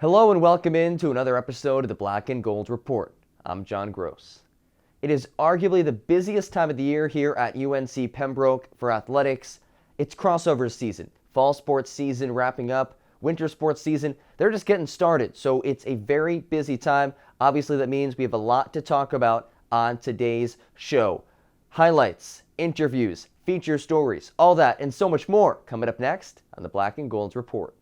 Hello and welcome into another episode of the Black and Gold Report. I'm John Gross. It is arguably the busiest time of the year here at UNC Pembroke for athletics. It's crossover season, fall sports season wrapping up, winter sports season, they're just getting started. So it's a very busy time. Obviously that means we have a lot to talk about on today's show. Highlights, interviews, feature stories, all that and so much more coming up next on the Black and Gold Report.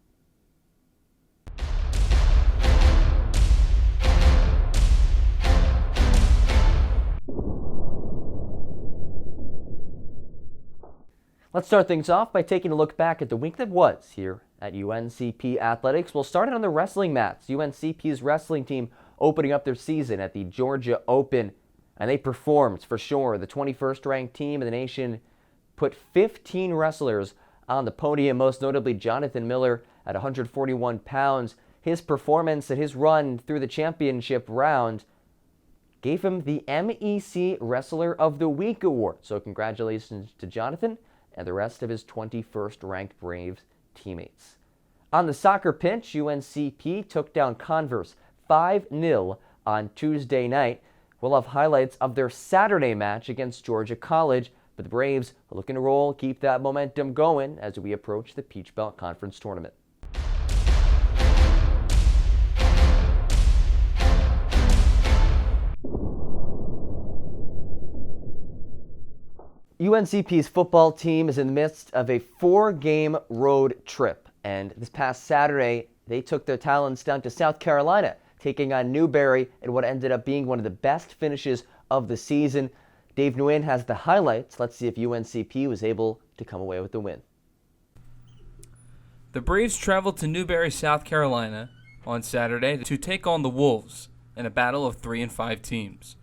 Let's start things off by taking a look back at the week that was here at UNCP Athletics. We'll start it on the wrestling mats. UNCP's wrestling team opening up their season at the Georgia Open, and they performed for sure. The 21st ranked team in the nation put 15 wrestlers on the podium, most notably Jonathan Miller at 141 pounds. His performance and his run through the championship round gave him the MEC Wrestler of the Week award. So congratulations to Jonathan and the rest of his 21st ranked Braves teammates. On the soccer pitch, UNCP took down Converse 5-0 on Tuesday night. We'll have highlights of their Saturday match against Georgia College, but the Braves are looking to roll, keep that momentum going as we approach the Peach Belt Conference Tournament. UNCP's football team is in the midst of a 4-game road trip, and this past Saturday, they took their talents down to South Carolina, taking on Newberry in what ended up being one of the best finishes of the season. Dave Nguyen has the highlights. Let's see if UNCP was able to come away with the win. The Braves traveled to Newberry, South Carolina on Saturday to take on the Wolves in a battle of 3 and 5 teams.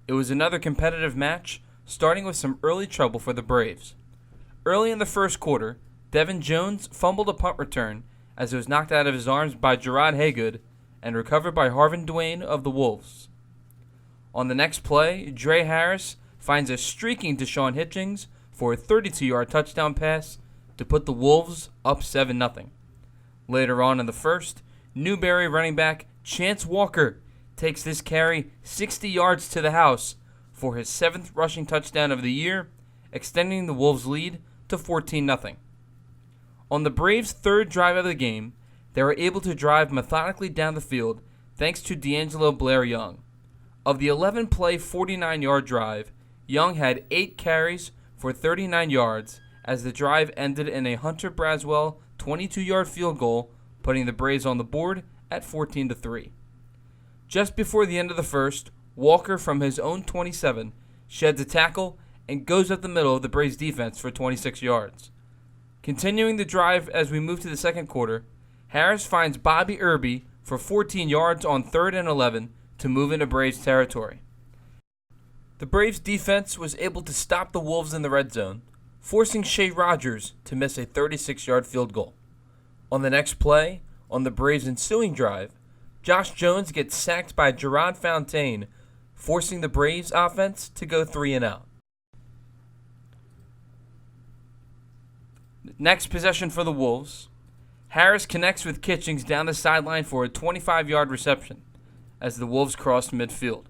It was another competitive match, starting with some early trouble for the Braves. Early in the first quarter, Devin Jones fumbled a punt return as it was knocked out of his arms by Gerard Haygood and recovered by Harvin Duane of the Wolves. On the next play, Dre Harris finds a streaking Deshaun Hitchings for a 32-yard touchdown pass to put the Wolves up 7-0. Later on in the first, Newberry running back Chance Walker takes this carry 60 yards to the house for his 7th rushing touchdown of the year, extending the Wolves' lead to 14-0. On the Braves' third drive of the game, they were able to drive methodically down the field thanks to D'Angelo Blair Young. Of the 11-play, 49-yard drive, Young had 8 carries for 39 yards as the drive ended in a Hunter Braswell 22-yard field goal, putting the Braves on the board at 14-3. Just before the end of the first, Walker from his own 27 sheds a tackle and goes up the middle of the Braves defense for 26 yards. Continuing the drive as we move to the second quarter, Harris finds Bobby Irby for 14 yards on 3rd and 11 to move into Braves territory. The Braves defense was able to stop the Wolves in the red zone, forcing Shea Rogers to miss a 36-yard field goal. On the next play, on the Braves' ensuing drive, Josh Jones gets sacked by Gerard Fontaine, forcing the Braves offense to go 3 and out. Next possession for the Wolves, Harris connects with Kitchings down the sideline for a 25-yard reception as the Wolves crossed midfield.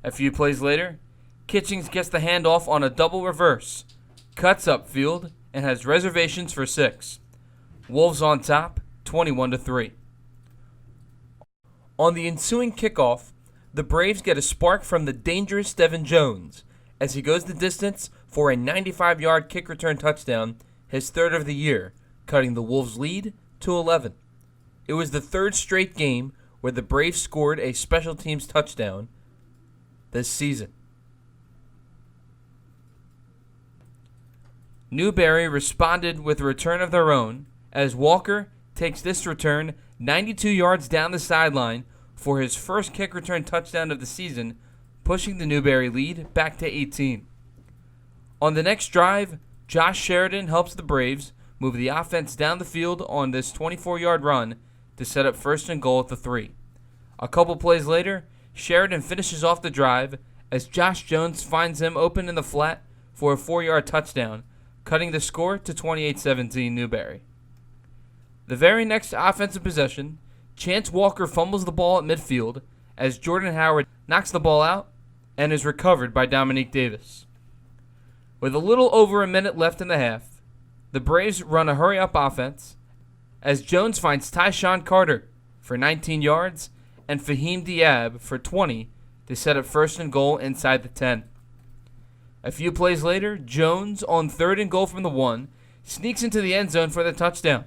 A few plays later, Kitchings gets the handoff on a double reverse, cuts upfield, and has reservations for 6. Wolves on top, 21-3. On the ensuing kickoff, the Braves get a spark from the dangerous Devin Jones as he goes the distance for a 95-yard kick return touchdown, his 3rd of the year, cutting the Wolves' lead to 11. It was the 3rd straight game where the Braves scored a special teams touchdown this season. Newberry responded with a return of their own as Walker takes this return 92 yards down the sideline for his first kick return touchdown of the season, pushing the Newberry lead back to 18. On the next drive, Josh Sheridan helps the Braves move the offense down the field on this 24-yard run to set up 1st and goal at the 3. A couple plays later, Sheridan finishes off the drive as Josh Jones finds him open in the flat for a 4-yard touchdown, cutting the score to 28-17 Newberry. The very next offensive possession, Chance Walker fumbles the ball at midfield as Jordan Howard knocks the ball out and is recovered by Dominique Davis. With a little over a minute left in the half, the Braves run a hurry-up offense as Jones finds Tyshawn Carter for 19 yards and Fahim Diab for 20 to set up first and goal inside the 10. A few plays later, Jones, on third and goal from the 1, sneaks into the end zone for the touchdown.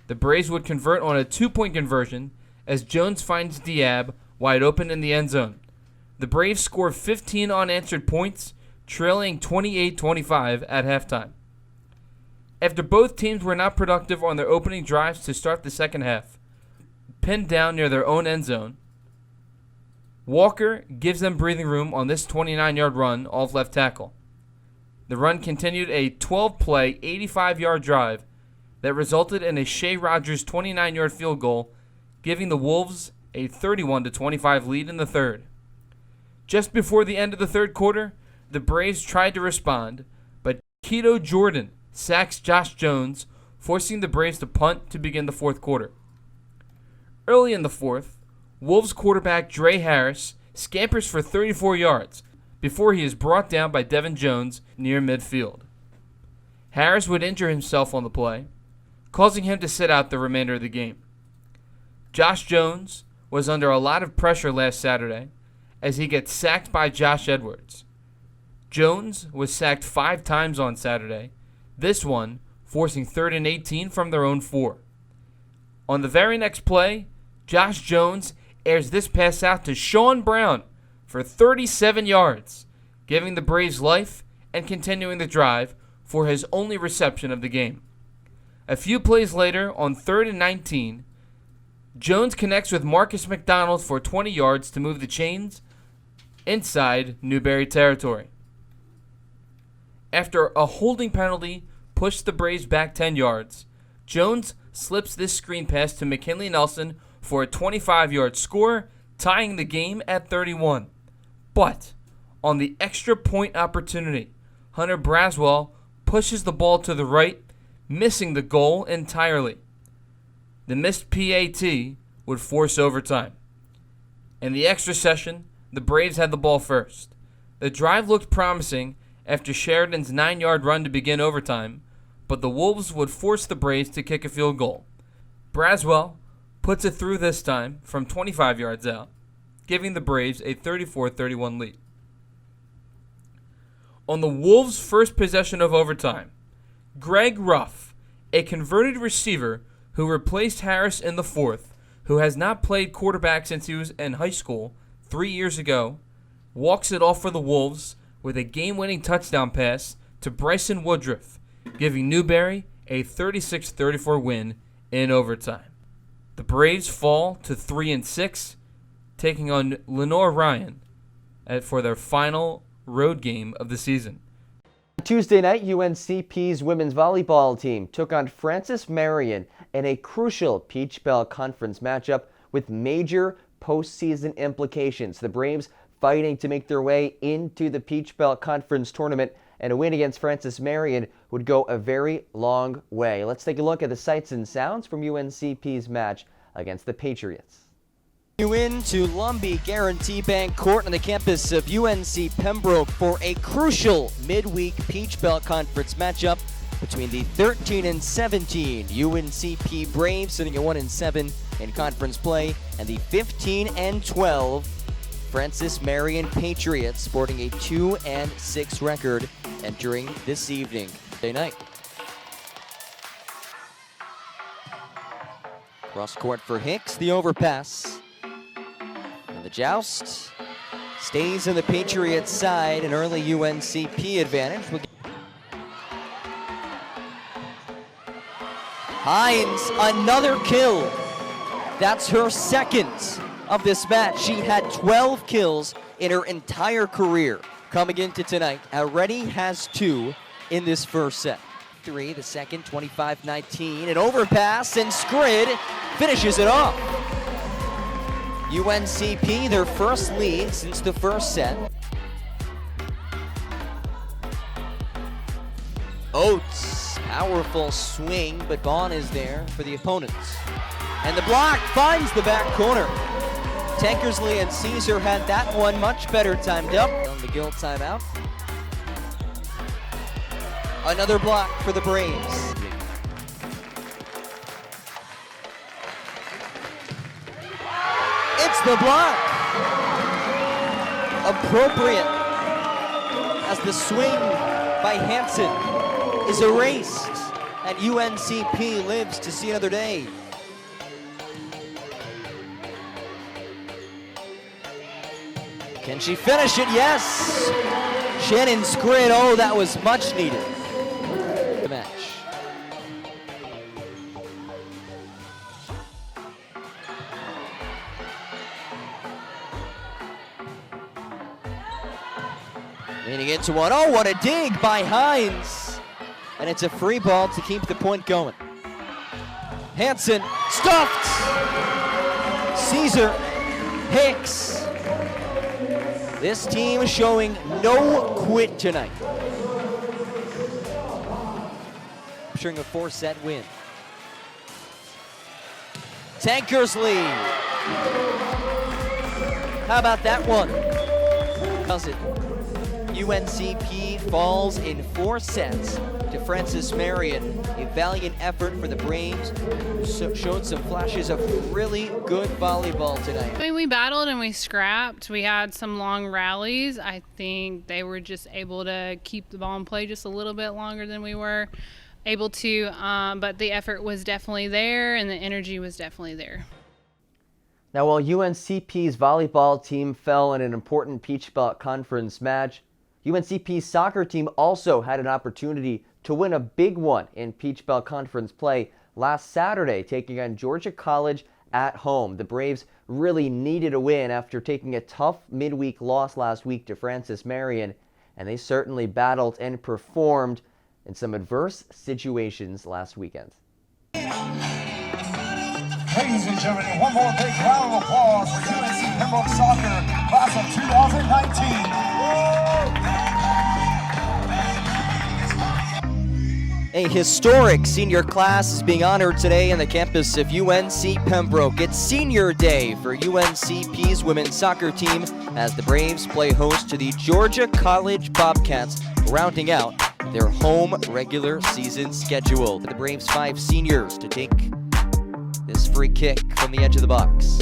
The Braves would convert on a 2-point conversion as Jones finds Diab wide open in the end zone. The Braves score 15 unanswered points, trailing 28-25 at halftime. After both teams were not productive on their opening drives to start the second half, pinned down near their own end zone, Walker gives them breathing room on this 29-yard run off left tackle. The run continued a 12-play, 85-yard drive that resulted in a Shea Rogers 29-yard field goal, giving the Wolves a 31-25 lead in the third. Just before the end of the third quarter, the Braves tried to respond, but Keto Jordan sacks Josh Jones, forcing the Braves to punt to begin the fourth quarter. Early in the fourth, Wolves quarterback Dre Harris scampers for 34 yards before he is brought down by Devin Jones near midfield. Harris would injure himself on the play, causing him to sit out the remainder of the game. Josh Jones was under a lot of pressure last Saturday as he gets sacked by Josh Edwards. Jones was sacked 5 times on Saturday, this one forcing 3rd and 18 from their own 4. On the very next play, Josh Jones airs this pass out to Sean Brown for 37 yards, giving the Braves life and continuing the drive for his only reception of the game. A few plays later, on 3rd and 19, Jones connects with Marcus McDonald for 20 yards to move the chains inside Newberry territory. After a holding penalty pushed the Braves back 10 yards, Jones slips this screen pass to McKinley Nelson for a 25-yard score, tying the game at 31. But on the extra point opportunity, Hunter Braswell pushes the ball to the right, missing the goal entirely. The missed PAT would force overtime. In the extra session, the Braves had the ball first. The drive looked promising after Sheridan's 9-yard run to begin overtime, but the Wolves would force the Braves to kick a field goal. Braswell puts it through this time from 25 yards out, giving the Braves a 34-31 lead. On the Wolves' first possession of overtime, Greg Ruff, a converted receiver who replaced Harris in the fourth, who has not played quarterback since he was in high school 3 years ago, walks it off for the Wolves with a game-winning touchdown pass to Bryson Woodruff, giving Newberry a 36-34 win in overtime. The Braves fall to 3-6, taking on Lenore Ryan for their final road game of the season. Tuesday night, UNCP's women's volleyball team took on Francis Marion in a crucial Peach Belt Conference matchup with major postseason implications. The Braves fighting to make their way into the Peach Belt Conference tournament, and a win against Francis Marion would go a very long way. Let's take a look at the sights and sounds from UNCP's match against the Patriots. You into Lumbee Guarantee Bank Court on the campus of UNC Pembroke for a crucial midweek Peach Belt Conference matchup between the 13-17 UNCP Braves, sitting at 1-7 in conference play, and the 15-12 Francis Marion Patriots, sporting a 2-6 record entering this evening, Thursday night. Cross court for Hicks, the overpass. And the joust stays in the Patriots' side, an early UNCP advantage. Hines, another kill. That's her second of this match. She had 12 kills in her entire career coming into tonight. Already has 2 in this first set. 3, the second, 25-19, an overpass, and Skrid finishes it off. UNCP, their first lead since the first set. Oates Powerful swing, but Vaughn is there for the opponents. And the block finds the back corner. Tankersley and Caesar had that one much better timed up. On the Gill timeout. Another block for the Braves. It's the block. Appropriate as the swing by Hansen is erased, and UNCP lives to see another day. Can she finish it? Yes! Shannon Scrid, oh, that was much needed. The match. Leaning into one. Oh, what a dig by Hines. And it's a free ball to keep the point going. Hansen stuffed. Caesar, Hicks. This team showing no quit tonight. Capturing a 4-set win. Tankersley. How about that one? Does it? UNCP falls in 4 sets to Francis Marion. A valiant effort for the Braves, who showed some flashes of really good volleyball tonight. I mean, we battled and we scrapped. We had some long rallies. I think they were just able to keep the ball in play just a little bit longer than we were able to, but the effort was definitely there and the energy was definitely there. Now, while UNCP's volleyball team fell in an important Peach Belt Conference match, UNCP's soccer team also had an opportunity to win a big one in Peach Belt Conference play last Saturday, taking on Georgia College at home. The Braves really needed a win after taking a tough midweek loss last week to Francis Marion, and they certainly battled and performed in some adverse situations last weekend. Ladies and gentlemen, one more big round of applause for UNC Pembroke Soccer, class of 2019. A historic senior class is being honored today on the campus of UNC Pembroke. It's Senior Day for UNCP's women's soccer team as the Braves play host to the Georgia College Bobcats, rounding out their home regular season schedule. The Braves' 5 seniors to take this free kick from the edge of the box.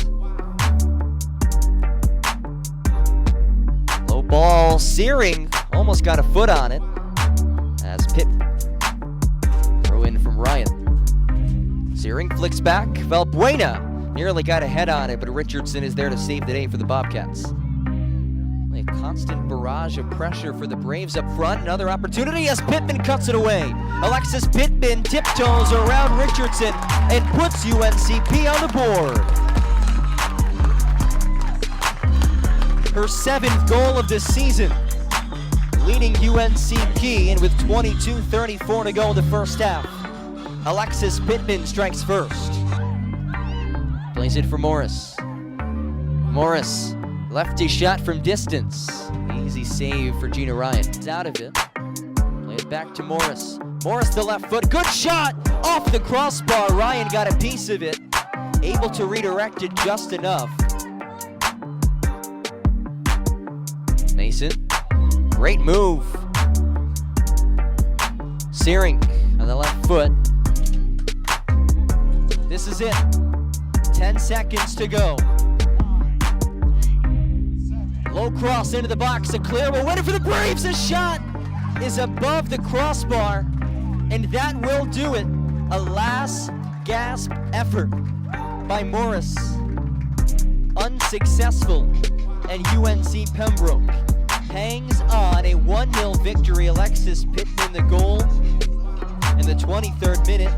Low ball, Searing almost got a foot on it as Pitt throw in from Ryan. Searing flicks back, Valbuena nearly got a head on it, but Richardson is there to save the day for the Bobcats. A constant barrage of pressure for the Braves up front. Another opportunity as Pittman cuts it away. Alexis Pittman tiptoes around Richardson and puts UNCP on the board. Her 7th goal of the season, leading UNCP, and with 22:34 to go in the first half. Alexis Pittman strikes first. Plays it for Morris. Morris. Lefty shot from distance. Easy save for Gina Ryan. It's out of it. Play it back to Morris. Morris the left foot. Good shot! Off the crossbar. Ryan got a piece of it. Able to redirect it just enough. Mason. Great move. Searing on the left foot. This is it. 10 seconds to go. Low cross into the box, a clear, we're waiting for the Braves. A shot is above the crossbar, and that will do it. A last gasp effort by Morris. Unsuccessful, and UNC Pembroke hangs on a 1-0 victory. Alexis Pittman the goal in the 23rd minute,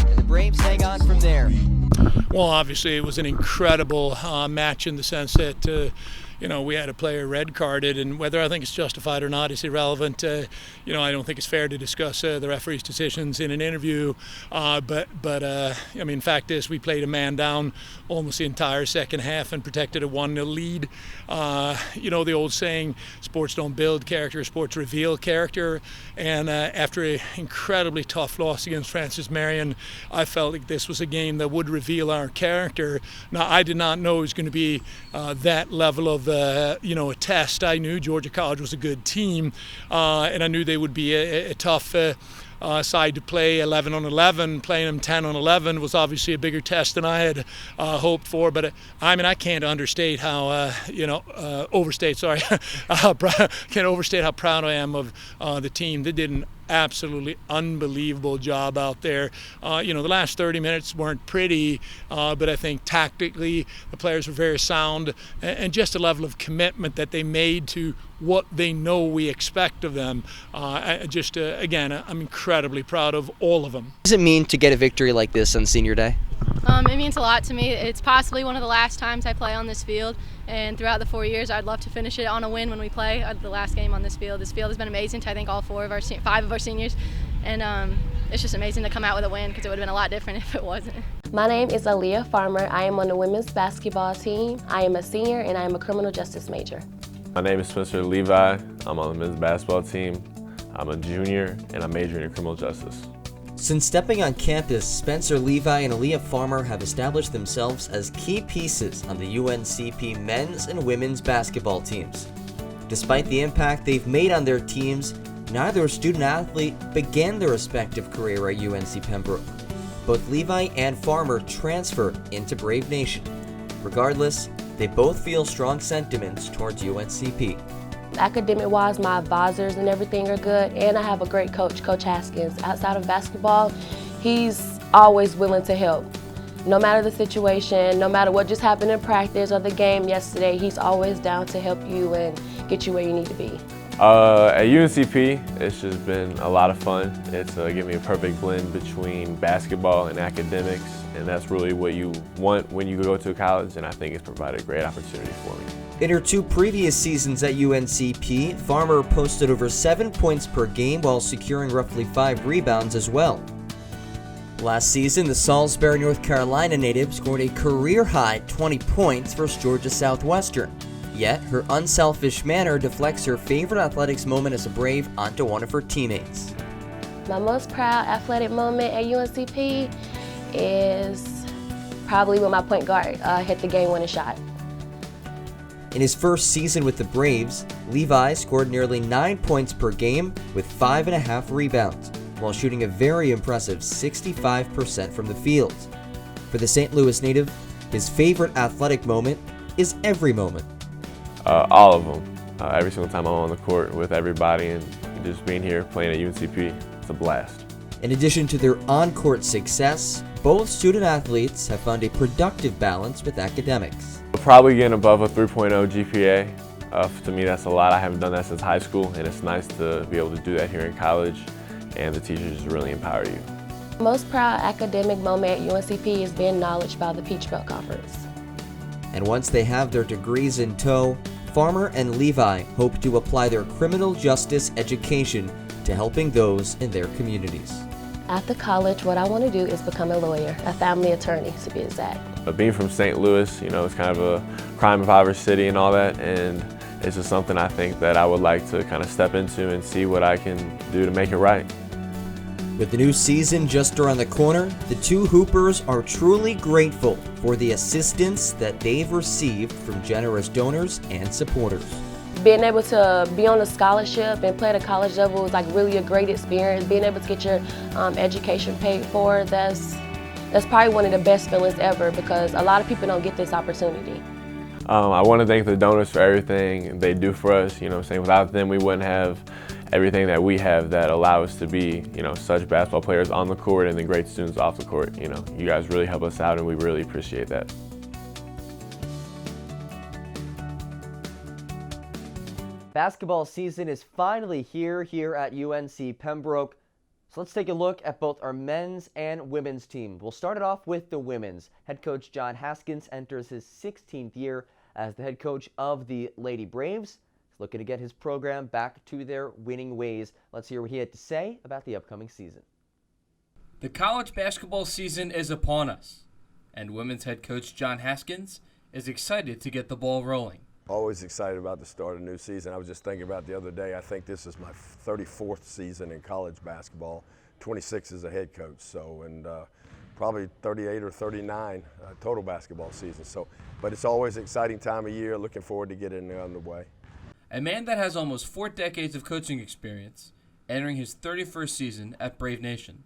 and the Braves hang on from there. Well, obviously it was an incredible match in the sense that we had a player red carded, and whether I think it's justified or not is irrelevant. I don't think it's fair to discuss the referee's decisions in an interview. But fact is, we played a man down almost the entire second half and protected a 1-0 lead. The old saying, sports don't build character, sports reveal character. And after an incredibly tough loss against Francis Marion, I felt like this was a game that would reveal our character. Now, I did not know it was going to be that level of, a test. I knew Georgia College was a good team, and I knew they would be a tough side to play. 11 on 11, playing them 10 on 11 was obviously a bigger test than I had hoped for. But I can't understate how can't overstate how proud I am of the team. They did an absolutely unbelievable job out there. The last 30 minutes weren't pretty, but I think tactically the players were very sound, and just a level of commitment that they made to what they know we expect of them. Again, I'm incredibly proud of all of them. What does it mean to get a victory like this on senior day? It means a lot to me. It's possibly one of the last times I play on this field, and throughout the 4 years, I'd love to finish it on a win when we play the last game on this field. This field has been amazing to, I think, all 5 of our seniors, and it's just amazing to come out with a win, because it would have been a lot different if it wasn't. My name is Aaliyah Farmer. I am on the women's basketball team. I am a senior, and I am a criminal justice major. My name is Spencer Levi. I'm on the men's basketball team. I'm a junior, and I'm majoring in criminal justice. Since stepping on campus, Spencer Levi and Aaliyah Farmer have established themselves as key pieces on the UNCP men's and women's basketball teams. Despite the impact they've made on their teams, neither student-athlete began their respective career at UNC Pembroke. Both Levi and Farmer transferred into Brave Nation. Regardless, they both feel strong sentiments towards UNCP. Academic-wise, my advisors and everything are good, and I have a great coach, Coach Haskins. Outside of basketball, he's always willing to help. No matter the situation, no matter what just happened in practice or the game yesterday, he's always down to help you and get you where you need to be. At UNCP, it's just been a lot of fun. It's given me a perfect blend between basketball and academics, and that's really what you want when you go to college, and I think it's provided a great opportunity for me. In her 2 previous seasons at UNCP, Farmer posted over 7 points per game while securing roughly 5 rebounds as well. Last season, the Salisbury, North Carolina native scored a career-high 20 points versus Georgia Southwestern. Yet, her unselfish manner deflects her favorite athletics moment as a Brave onto one of her teammates. My most proud athletic moment at UNCP is probably when my point guard hit the game-winning shot. In his first season with the Braves, Levi scored nearly 9 points per game with 5.5 rebounds, while shooting a very impressive 65% from the field. For the St. Louis native, his favorite athletic moment is every moment. All of them. Every single time I'm on the court with everybody, and just being here playing at UNCP, it's a blast. In addition to their on-court success, both student athletes have found a productive balance with academics. Probably getting above a 3.0 GPA. To me, that's a lot. I haven't done that since high school, and it's nice to be able to do that here in college, and the teachers just really empower you. Most proud academic moment at UNCP is being acknowledged by the Peach Belt Conference. And once they have their degrees in tow, Farmer and Levi hope to apply their criminal justice education to helping those in their communities. After college, what I want to do is become a lawyer, a family attorney to be exact. But being from St. Louis, it's kind of a crime-impoverished city and all that, and it's just something I think that I would like to kind of step into and see what I can do to make it right. With the new season just around the corner, the 2 Hoopers are truly grateful for the assistance that they've received from generous donors and supporters. Being able to be on a scholarship and play at a college level is like really a great experience. Being able to get your education paid for, that's probably one of the best feelings ever, because a lot of people don't get this opportunity. I want to thank the donors for everything they do for us. Without them, we wouldn't have everything that we have that allow us to be, such basketball players on the court and then great students off the court. You guys really help us out, and we really appreciate that. Basketball season is finally here at UNC Pembroke. So let's take a look at both our men's and women's team. We'll start it off with the women's. Head coach John Haskins enters his 16th year as the head coach of the Lady Braves. He's looking to get his program back to their winning ways. Let's hear what he had to say about the upcoming season. The college basketball season is upon us, and women's head coach John Haskins is excited to get the ball rolling. Always excited about the start of a new season. I was just thinking about the other day, I think this is my 34th season in college basketball, 26 as a head coach, and probably 38 or 39 total basketball season. But it's always an exciting time of year, looking forward to getting it underway. A man that has almost 4 decades of coaching experience, entering his 31st season at Brave Nation.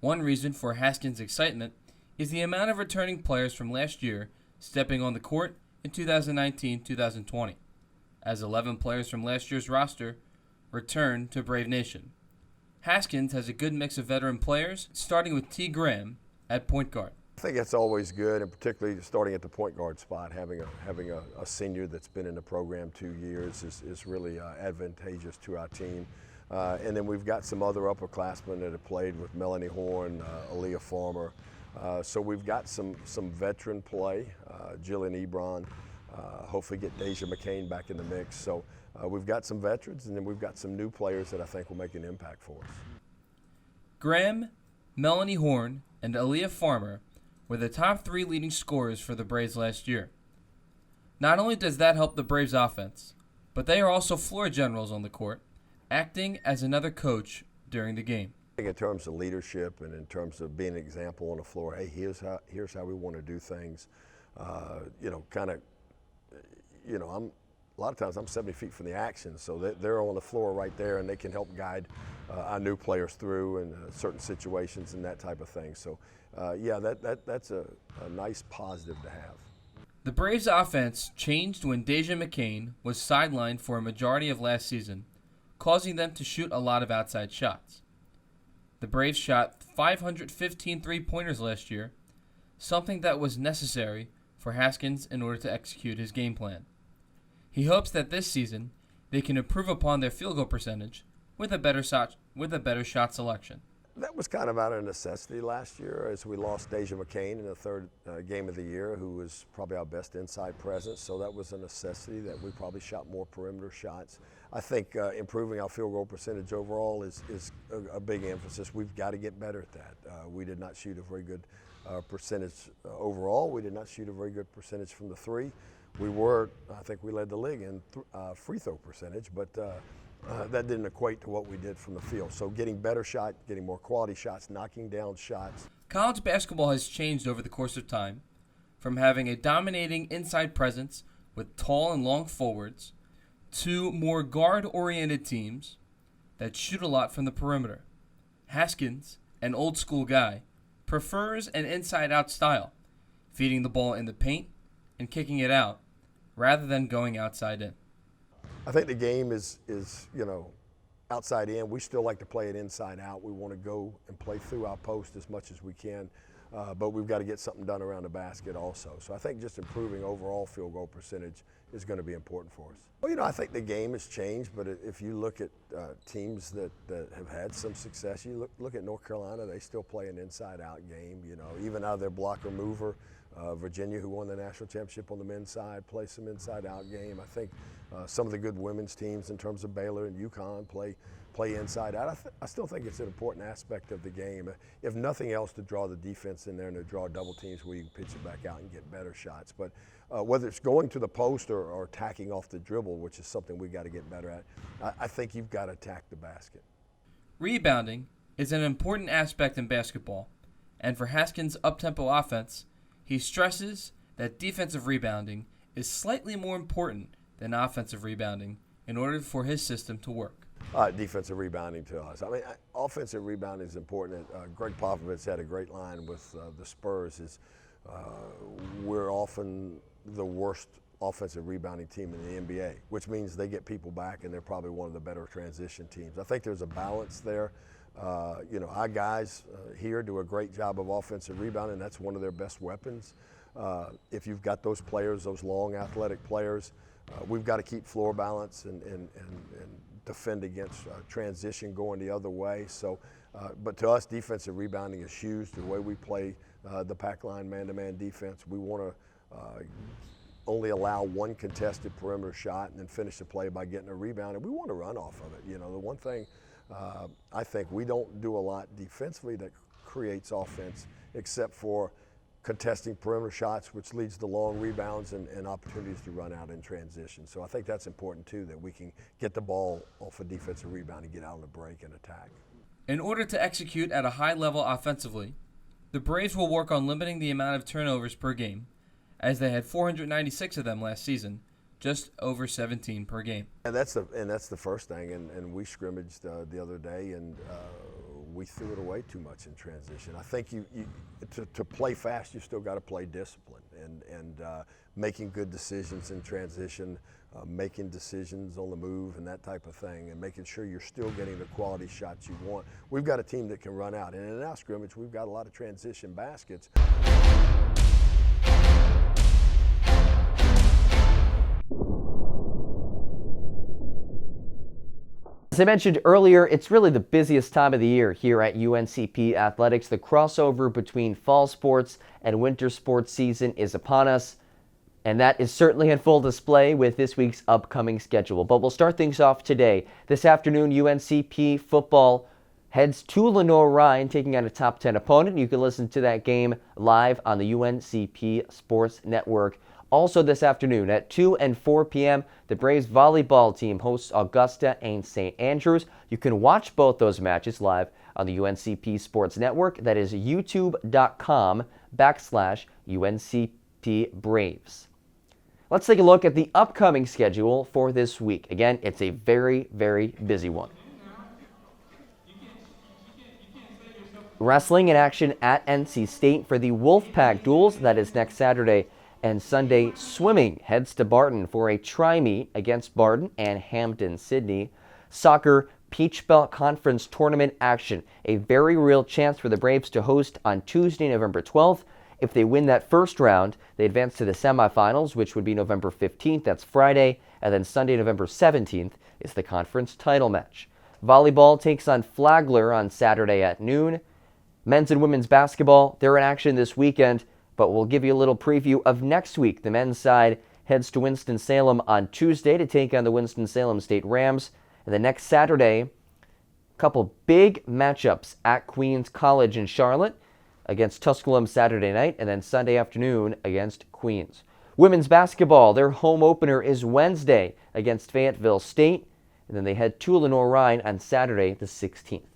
One reason for Haskins' excitement is the amount of returning players from last year stepping on the court in 2019-2020, as 11 players from last year's roster returned to Brave Nation. Haskins has a good mix of veteran players, starting with T. Graham at point guard. I think that's always good, and particularly starting at the point guard spot, having a senior that's been in the program 2 years is really advantageous to our team. And then we've got some other upperclassmen that have played with Melanie Horn, Aaliyah Farmer. So we've got some veteran play, Jillian Ebron, hopefully get Deja McCain back in the mix. So we've got some veterans, and then we've got some new players that I think will make an impact for us. Graham, Melanie Horn, and Aaliyah Farmer were the top 3 leading scorers for the Braves last year. Not only does that help the Braves offense, but they are also floor generals on the court, acting as another coach during the game. In terms of leadership and in terms of being an example on the floor, hey, here's how we want to do things. A lot of times I'm 70 feet from the action, so they're on the floor right there, and they can help guide our new players through in certain situations and that type of thing. So, that's a nice positive to have. The Braves' offense changed when Deja McCain was sidelined for a majority of last season, causing them to shoot a lot of outside shots. The Braves shot 515 three-pointers last year, something that was necessary for Haskins in order to execute his game plan. He hopes that this season they can improve upon their field goal percentage with a better shot selection. That was kind of out of necessity last year as we lost Deja McCain in the third game of the year, who was probably our best inside presence. So that was a necessity that we probably shot more perimeter shots. I think improving our field goal percentage overall is a big emphasis. We've got to get better at that. We did not shoot a very good percentage overall. We did not shoot a very good percentage from the 3. I think we led the league in free throw percentage, but that didn't equate to what we did from the field. So getting better shot, getting more quality shots, knocking down shots. College basketball has changed over the course of time, from having a dominating inside presence with tall and long forwards to more guard-oriented teams that shoot a lot from the perimeter. Haskins, an old-school guy, prefers an inside-out style, feeding the ball in the paint and kicking it out, rather than going outside in. I think the game is outside in. We still like to play it inside out. We want to go and play through our post as much as we can, but we've got to get something done around the basket also. So I think just improving overall field goal percentage is going to be important for us. Well, I think the game has changed, but if you look at teams that have had some success, you look at North Carolina, they still play an inside-out game, even out of their blocker mover. Virginia, who won the national championship on the men's side, plays some inside-out game. I think some of the good women's teams in terms of Baylor and UConn play inside-out. I still think it's an important aspect of the game, if nothing else, to draw the defense in there and to draw double teams where you can pitch it back out and get better shots. But whether it's going to the post or attacking off the dribble, which is something we got to get better at, I think you've got to attack the basket. Rebounding is an important aspect in basketball, and for Haskins' up-tempo offense, he stresses that defensive rebounding is slightly more important than offensive rebounding in order for his system to work. Defensive rebounding to us. I mean, offensive rebounding is important. Greg Popovich had a great line with the Spurs. We're often the worst offensive rebounding team in the NBA, which means they get people back and they're probably one of the better transition teams. I think there's a balance there. Our guys here do a great job of offensive rebounding. That's one of their best weapons. If you've got those players, those long athletic players, we've got to keep floor balance and defend against transition going the other way. So, but to us, defensive rebounding is huge. The way we play the pack line man-to-man defense, we want to only allow one contested perimeter shot and then finish the play by getting a rebound, and we want to run off of it. You know, the one thing I think we don't do a lot defensively that creates offense except for contesting perimeter shots, which leads to long rebounds and opportunities to run out in transition. So I think that's important too, that we can get the ball off a defensive rebound and get out on the break and attack. In order to execute at a high level offensively, the Braves will work on limiting the amount of turnovers per game, as they had 496 of them last season, just over 17 per game. And that's the first thing, and we scrimmaged the other day, and we threw it away too much in transition. I think to play fast, you still got to play discipline, and making good decisions in transition, making decisions on the move and that type of thing, and making sure you're still getting the quality shots you want. We've got a team that can run out, and in our scrimmage, we've got a lot of transition baskets. As I mentioned earlier, it's really the busiest time of the year here at UNCP Athletics. The crossover between fall sports and winter sports season is upon us, and that is certainly in full display with this week's upcoming schedule. But we'll start things off today. This afternoon, UNCP football heads to Lenoir-Rhyne, taking on a top 10 opponent. You can listen to that game live on the UNCP Sports Network. Also this afternoon at 2 and 4 p.m., the Braves volleyball team hosts Augusta and St. Andrews. You can watch both those matches live on the UNCP Sports Network. That is youtube.com/UNCP Braves. Let's take a look at the upcoming schedule for this week. Again, it's a very, very busy one. Wrestling in action at NC State for the Wolfpack duels. That is next Saturday and Sunday. Swimming heads to Barton for a tri-meet against Barton and Hampden-Sydney. Soccer Peach Belt Conference tournament action. A very real chance for the Braves to host on Tuesday, November 12th. If they win that first round, they advance to the semifinals, which would be November 15th. That's Friday. And then Sunday, November 17th is the conference title match. Volleyball takes on Flagler on Saturday at noon. Men's and women's basketball, they're in action this weekend, but we'll give you a little preview of next week. The men's side heads to Winston-Salem on Tuesday to take on the Winston-Salem State Rams. And the next Saturday, a couple big matchups at Queens College in Charlotte against Tusculum Saturday night, and then Sunday afternoon against Queens. Women's basketball, their home opener is Wednesday against Fayetteville State, and then they head to Lenoir-Rhyne on Saturday the 16th.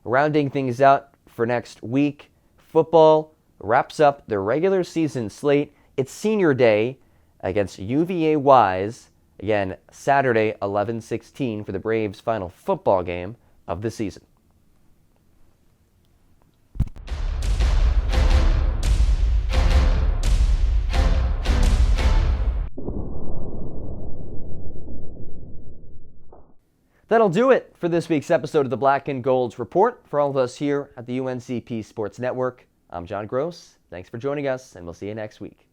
Rounding things out for next week, football wraps up their regular season slate. It's senior day against UVA Wise. Again, Saturday, 11/16 for the Braves' final football game of the season. That'll do it for this week's episode of the Black and Gold's Report. For all of us here at the UNCP Sports Network, I'm John Gross. Thanks for joining us, and we'll see you next week.